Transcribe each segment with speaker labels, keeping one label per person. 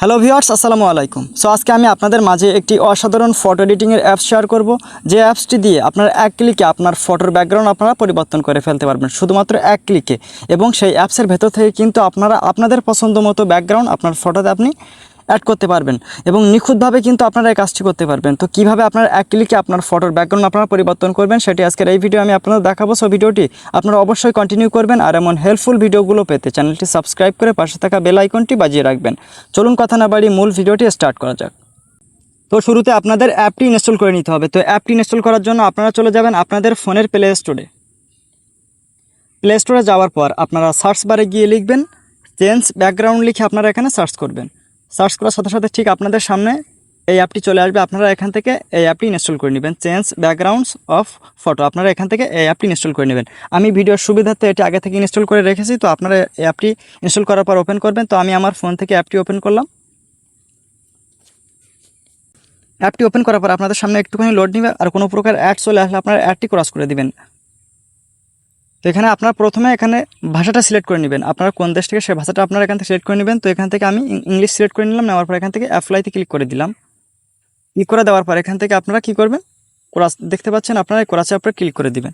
Speaker 1: Hello viewers, আসসালামু আলাইকুম। So আজকে আমি আপনাদের মাঝে একটি অসাধারণ ফটো এডিটিংয়ের অ্যাপস শেয়ার করব, যে অ্যাপসটি দিয়ে আপনারা এক ক্লিকে আপনার ফটোর ব্যাকগ্রাউন্ড আপনারা পরিবর্তন করে ফেলতে পারবেন শুধুমাত্র এক ক্লিকে। এবং সেই অ্যাপসের ভেতর থেকে কিন্তু আপনারা আপনাদের পছন্দ মতো ব্যাকগ্রাউন্ড আপনার ফটোতে আপনি অ্যাড করতে পারবেন এবং নিখুঁতভাবে কিন্তু আপনারা এই কাজটি করতে পারবেন। তো কীভাবে আপনারা এক ক্লিকে আপনার ফটোর ব্যাকগ্রাউন্ড আপনারা পরিবর্তন করবেন সেটি আজকের এই ভিডিও আমি আপনাদের দেখাবো। সো ভিডিওটি আপনারা অবশ্যই কন্টিনিউ করবেন, আর এমন হেল্পফুল ভিডিওগুলো পেতে চ্যানেলটি সাবস্ক্রাইব করে পাশে থাকা বেল আইকনটি বাজিয়ে রাখবেন। চলুন কথা না বাড়িয়ে মূল ভিডিওটি স্টার্ট করা যাক। তো শুরুতে আপনাদের অ্যাপটি ইনস্টল করে নিতে হবে। তো অ্যাপটি ইনস্টল করার জন্য আপনারা চলে যাবেন আপনাদের ফোনের প্লে স্টোরে যাওয়ার পর আপনারা সার্চ বারে গিয়ে লিখবেন চেঞ্জ ব্যাকগ্রাউন্ড, লিখে আপনারা এখানে সার্চ করবেন। সার্চ করার সাথে সাথে ঠিক আপনাদের সামনে এই অ্যাপটি চলে আসবে। আপনারা এখান থেকে এই অ্যাপটি ইনস্টল করে নেবেন, চেঞ্জ ব্যাকগ্রাউন্ডস অফ ফটো। আপনারা এখান থেকে এই অ্যাপটি ইনস্টল করে নেবেন। আমি ভিডিওর সুবিধার্থে এটি আগে থেকে ইনস্টল করে রেখেছি, তো আপনারা এই অ্যাপটি ইনস্টল করার পর ওপেন করবেন। তো আমি আমার ফোন থেকে অ্যাপটি ওপেন করলাম। অ্যাপটি ওপেন করার পর আপনাদের সামনে একটুখানি লোড নেবে, আর কোনো প্রকার অ্যাড চলে আসলে আপনারা অ্যাডটি ক্রস করে দিবেন। তো এখানে আপনারা প্রথমে এখানে ভাষাটা সিলেক্ট করে নেবেন, আপনারা কোন দেশ থেকে সেই ভাষাটা আপনারা এখান থেকে সিলেক্ট করে নেবেন। তো এখান থেকে আমি ইংলিশ সিলেক্ট করে নিলাম। নেওয়ার পর এখান থেকে অ্যাপ্লাইতে ক্লিক করে দিলাম। ক্লিক করে দেওয়ার পর এখান থেকে আপনারা কী করবেন, কোরাস দেখতে পাচ্ছেন, আপনারা এই কোরাসের উপরে ক্লিক করে দিবেন।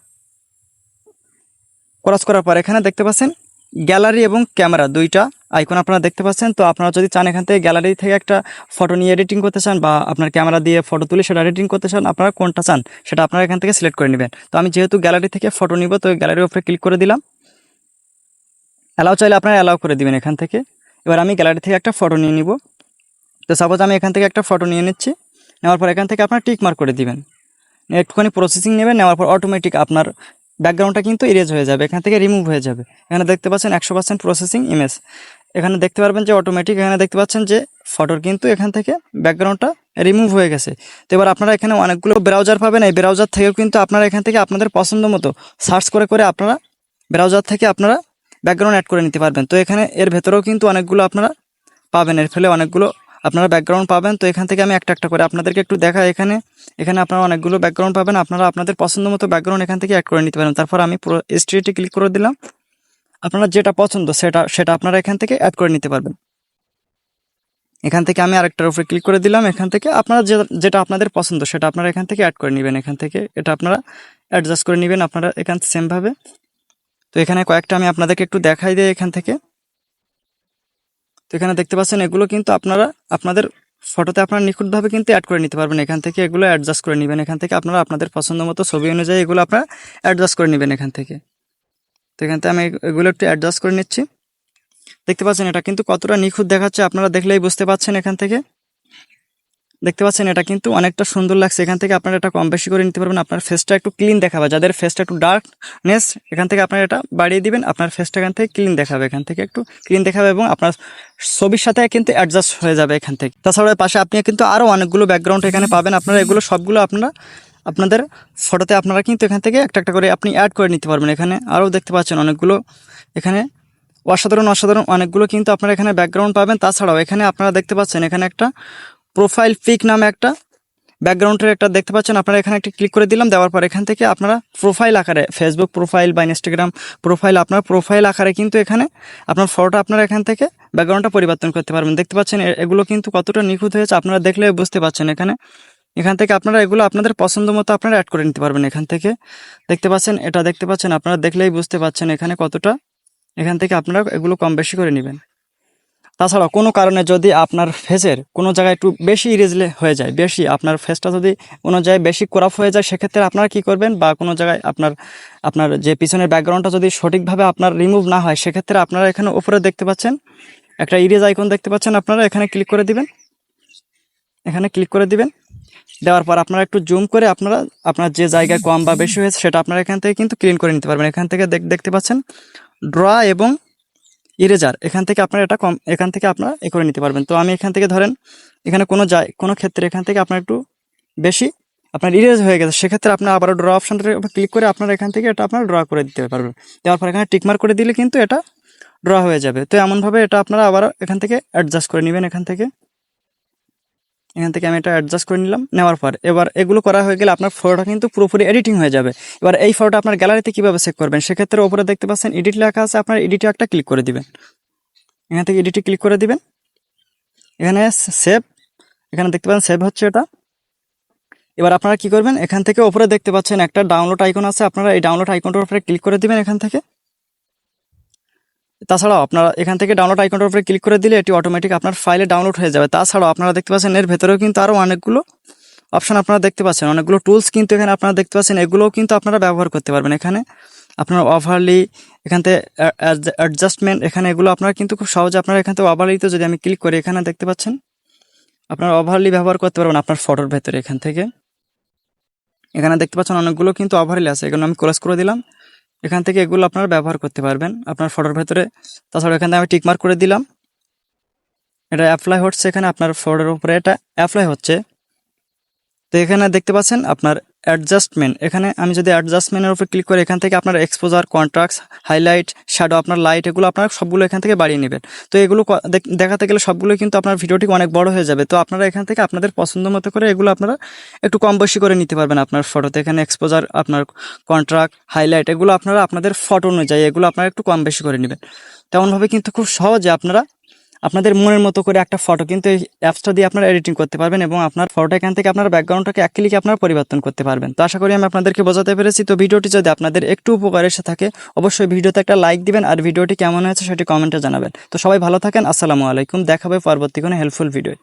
Speaker 1: কোরাস করার পর এখানে দেখতে পাচ্ছেন গ্যালারি এবং ক্যামেরা দুইটা আইকন আপনারা দেখতে পাচ্ছেন। তো আপনারা যদি চান এখান থেকে গ্যালারি থেকে একটা ফটো নিয়ে এডিটিং করতে চান, বা আপনার ক্যামেরা দিয়ে ফটো তুলে সেটা এডিটিং করতে চান, আপনারা কোনটা চান সেটা আপনারা এখান থেকে সিলেক্ট করে নেবেন। তো আমি যেহেতু গ্যালারি থেকে ফটো নিব, তো গ্যালারির উপরে ক্লিক করে দিলাম। অ্যালাউ চাইলে আপনারা অ্যালাউ করে দিবেন এখান থেকে। এবার আমি গ্যালারি থেকে একটা ফটো নিয়ে নিব। তো সাপোজ আমি এখান থেকে একটা ফটো নিয়ে নিচ্ছি। নেওয়ার পর এখান থেকে আপনারা টিক মার্ক করে দিবেন। একটুখানি প্রসেসিং নেবেন, নেওয়ার পর অটোমেটিক আপনার ব্যাকগ্রাউন্ডটা কিন্তু ইরেজ হয়ে যাবে, এখান থেকে রিমুভ হয়ে যাবে। এখানে দেখতে পাচ্ছেন 100% প্রসেসিং ইমেজ। এখানে দেখতে পারবেন যে অটোমেটিক, এখানে দেখতে পাচ্ছেন যে ফটোর কিন্তু এখান থেকে ব্যাকগ্রাউন্ডটা রিমুভ হয়ে গেছে। তো এবার আপনারা এখানে অনেকগুলো ব্রাউজার পাবেন, এই ব্রাউজার থেকেও কিন্তু আপনারা এখান থেকে আপনাদের পছন্দ মতো সার্চ করে করে আপনারা ব্রাউজার থেকে আপনারা ব্যাকগ্রাউন্ড অ্যাড করে নিতে পারবেন। তো এখানে এর ভেতরেও কিন্তু অনেকগুলো আপনারা পাবেন, এর ফলে অনেকগুলো আপনারা ব্যাকগ্রাউন্ড পাবেন। তো এখান থেকে আমি একটা একটা করে আপনাদেরকে একটু দেখাই। এখানে আপনারা অনেকগুলো ব্যাকগ্রাউন্ড পাবেন, আপনারা আপনাদের পছন্দ মতো ব্যাকগ্রাউন্ড এখান থেকে অ্যাড করে নিতে পারেন। তারপর আমি পুরো স্ট্রিটে ক্লিক করে দিলাম। আপনারা যেটা পছন্দ সেটা আপনারা এখান থেকে অ্যাড করে নিতে পারবেন। এখান থেকে আমি আরেকটার উপরে ক্লিক করে দিলাম। এখান থেকে আপনারা যেটা আপনাদের পছন্দ সেটা আপনারা এখান থেকে অ্যাড করে নেবেন। এখান থেকে এটা আপনারা অ্যাডজাস্ট করে নেবেন আপনারা এখান সেমভাবে। তো এখানে কয়েকটা আমি আপনাদেরকে একটু দেখাই দিই এখান থেকে। তো এখানে দেখতে পাচ্ছেন এগুলো কিন্তু আপনারা আপনাদের ফটোতে আপনারা নিখুঁতভাবে কিন্তু অ্যাড করে নিতে পারবেন। এখান থেকে এগুলো অ্যাডজাস্ট করে নেবেন। এখান থেকে আপনারা আপনাদের পছন্দ মতো ছবি অনুযায়ী এগুলো আপনারা অ্যাডজাস্ট করে নেবেন এখান থেকে। তো এখান থেকে আমি এগুলো একটু অ্যাডজাস্ট করে নিচ্ছি। দেখতে পাচ্ছেন এটা কিন্তু কতটা নিখুঁত দেখাচ্ছে, আপনারা দেখলেই বুঝতে পাচ্ছেন। এখান থেকে দেখতে পাচ্ছেন এটা কিন্তু অনেকটা সুন্দর লাগছে। এখান থেকে আপনারা এটা কম বেশি করে নিতে পারবেন। আপনার ফেসটা একটু ক্লিন দেখাবে, যাদের ফেসটা একটু ডার্কনেস এখান থেকে আপনারা এটা বাড়িয়ে দিবেন, আপনার ফেসটা এখান থেকে ক্লিন দেখাবে। এখান থেকে একটু ক্লিন দেখাবে এবং আপনার ছবির সাথে কিন্তু অ্যাডজাস্ট হয়ে যাবে এখান থেকে। তাছাড়া পাশে আপনি কিন্তু আরও অনেকগুলো ব্যাকগ্রাউন্ড এখানে পাবেন। আপনারা এগুলো সবগুলো আপনারা আপনাদের ফটোতে আপনারা কিন্তু এখান থেকে একটা একটা করে আপনি অ্যাড করে নিতে পারবেন। এখানে আরও দেখতে পাচ্ছেন অনেকগুলো, এখানে অসাধারণ অনেকগুলো কিন্তু আপনারা এখানে ব্যাকগ্রাউন্ড পাবেন। তাছাড়াও এখানে আপনারা দেখতে পাচ্ছেন এখানে একটা প্রোফাইল পিক নামে একটা ব্যাকগ্রাউন্ডের একটা দেখতে পাচ্ছেন। আপনারা এখানে একটা ক্লিক করে দিলাম। দেওয়ার পর এখান থেকে আপনারা প্রোফাইল আকারে ফেসবুক প্রোফাইল বা ইনস্টাগ্রাম প্রোফাইল, আপনার প্রোফাইল আকারে কিন্তু এখানে আপনার ফটোটা আপনারা এখান থেকে ব্যাকগ্রাউন্ডটা পরিবর্তন করতে পারবেন। দেখতে পাচ্ছেন এগুলো কিন্তু কতটা নিখুঁত হয়েছে, আপনারা দেখলে বুঝতে পাচ্ছেন। এখান থেকে আপনারা এগুলো আপনাদের পছন্দ মতো আপনারা অ্যাড করে নিতে পারবেন। এখান থেকে দেখতে পাচ্ছেন, এটা দেখতে পাচ্ছেন, আপনারা দেখলেই বুঝতে পাচ্ছেন এখানে কতটা। এখান থেকে আপনারা এগুলো কম বেশি করে নেবেন। তাছাড়া কোনো কারণে যদি আপনার ফেসের কোনো জায়গায় একটু বেশি ইরেজলে হয়ে যায়, বেশি আপনার ফেসটা যদি কোনো জায়গায় বেশি ক্রপ হয়ে যায়, সেক্ষেত্রে আপনারা কী করবেন, বা কোনো জায়গায় আপনার যে পিছনের ব্যাকগ্রাউন্ডটা যদি সঠিকভাবে আপনার রিমুভ না হয়, সেক্ষেত্রে আপনারা এখানে উপরে দেখতে পাচ্ছেন একটা ইরেজ আইকন দেখতে পাচ্ছেন, আপনারা এখানে ক্লিক করে দিবেন। এখানে ক্লিক করে দিবেন। দেওয়ার পর আপনারা একটু জুম করে আপনার যে জায়গায় কম বা বেশি হয়েছে সেটা আপনারা এখান থেকে কিন্তু ক্লিন করে নিতে পারবেন। এখান থেকে দেখতে পাচ্ছেন ড্র এবং ইরেজার, এখান থেকে আপনারা এখান থেকে আপনারা করে নিতে পারবেন। তো আমি এখান থেকে ধরেন এখানে কোনো ক্ষেত্রে এখান থেকে আপনার একটু বেশি আপনার ইরেজ হয়ে গেছে, সেক্ষেত্রে আপনার আবারও ড্র অপশানটা ক্লিক করে আপনারা এখান থেকে এটা আপনারা ড্র করে দিতে পারবেন। দেওয়ার পর এখানে টিকমার্ক করে দিলে কিন্তু এটা ড্র হয়ে যাবে। তো এমনভাবে এটা আপনারা আবার এখান থেকে অ্যাডজাস্ট করে নেবেন। এখান থেকে আমি এটা অ্যাডজাস্ট করে নিলাম। নেওয়ার পর এবার এগুলো করা হয়ে গেলে আপনার ফটোটা কিন্তু পুরোপুরি এডিটিং হয়ে যাবে। এবার এই ফটোটা আপনার গ্যালারিতে কীভাবে সেভ করবেন, সেক্ষেত্রে ওপরে দেখতে পাচ্ছেন এডিট লেখা আছে, আপনার এডিটে একটা ক্লিক করে দিবেন। এখান থেকে এডিটে ক্লিক করে দিবেন। এখানে সেভ, এখানে দেখতে পাচ্ছেন সেভ হচ্ছে এটা। এবার আপনারা কি করবেন, এখান থেকে উপরে দেখতে পাচ্ছেন একটা ডাউনলোড আইকন আছে, আপনারা এই ডাউনলোড আইকনটার উপরে ক্লিক করে দিবেন এখান থেকে। তাছাড়াও আপনারা এখান থেকে ডাউনলোড আইকনটার উপরে ক্লিক করে দিলে এটি অটোমেটিক আপনার ফাইলে ডাউনলোড হয়ে যাবে। তাছাড়াও আপনারা দেখতে পাচ্ছেন এর ভেতরেও কিন্তু আরও অনেকগুলো অপশন আপনারা দেখতে পাচ্ছেন, অনেকগুলো টুলস কিন্তু এখানে আপনারা দেখতে পাচ্ছেন, এগুলোও কিন্তু আপনারা ব্যবহার করতে পারবেন। এখানে আপনার ওভারলি, এখান থেকে অ্যাডজাস্টমেন্ট, এখানে এগুলো আপনারা কিন্তু খুব সহজে আপনারা এখান থেকে ওভারলিতে যদি আমি ক্লিক করি, এখানে দেখতে পাচ্ছেন আপনারা ওভারলি ব্যবহার করতে পারবেন আপনার ফটোর ভেতরে। এখান থেকে এখানে দেখতে পাচ্ছেন অনেকগুলো কিন্তু ওভারলি আছে, এগুলো আমি ক্লোজ করে দিলাম। এখান থেকে এগুলো আপনারা ব্যবহার করতে পারবেন আপনার ফটোর ভেতরে। তাছাড়া এখান থেকে আমি টিকমার্ক করে দিলাম, এটা অ্যাপ্লাই হচ্ছে, এখানে আপনার ফটোর উপরে এটা অ্যাপ্লাই হচ্ছে। তো এখানে দেখতে পাচ্ছেন আপনার অ্যাডজাস্টমেন্ট, এখানে আমি যদি অ্যাডজাস্টমেন্টের উপর ক্লিক করি, এখান থেকে আপনার এক্সপোজার, কন্ট্রাস্ট, হাইলাইট, শ্যাডো, আপনার লাইট, এগুলো আপনারা সবগুলো এখান থেকে বাড়িয়ে নেবেন। তো এগুলো দেখাতে গেলে সবগুলো কিন্তু আপনার ভিডিওটি অনেক বড় হয়ে যাবে। তো আপনারা এখান থেকে আপনাদের পছন্দ মতো করে এগুলো আপনারা একটু কম বেশি করে নিতে পারবেন আপনার ফটোতে। এখানে এক্সপোজার, আপনার কন্ট্রাস্ট, হাইলাইট, এগুলো আপনারা আপনাদের ফটো অনুযায়ী এগুলো আপনারা একটু কম বেশি করে নেবেন। তেমনভাবে কিন্তু খুব সহজে আপনারা আপনাদের মনের মতো করে একটা ফটো কিন্তু এই অ্যাপসটা দিয়ে আপনারা এডিটিং করতে পারবেন, এবং আপনার ফটোটা এখান থেকে আপনার ব্যাকগ্রাউন্ডটাকে এক ক্লিকে আপনারা পরিবর্তন করতে পারবেন। তো আশা করি আমি আপনাদেরকে বোঝাতে পেরেছি। তো ভিডিওটি যদি আপনাদের একটু উপকার এসে থাকে, অবশ্যই ভিডিওতে একটা লাইক দিবেন, আর ভিডিওটি কেমন হয়েছে সেটি কমেন্টে জানাবেন। তো সবাই ভালো থাকেন, আসসালামু আলাইকুম, দেখা হবে পরবর্তী কোনো হেল্পফুল ভিডিও।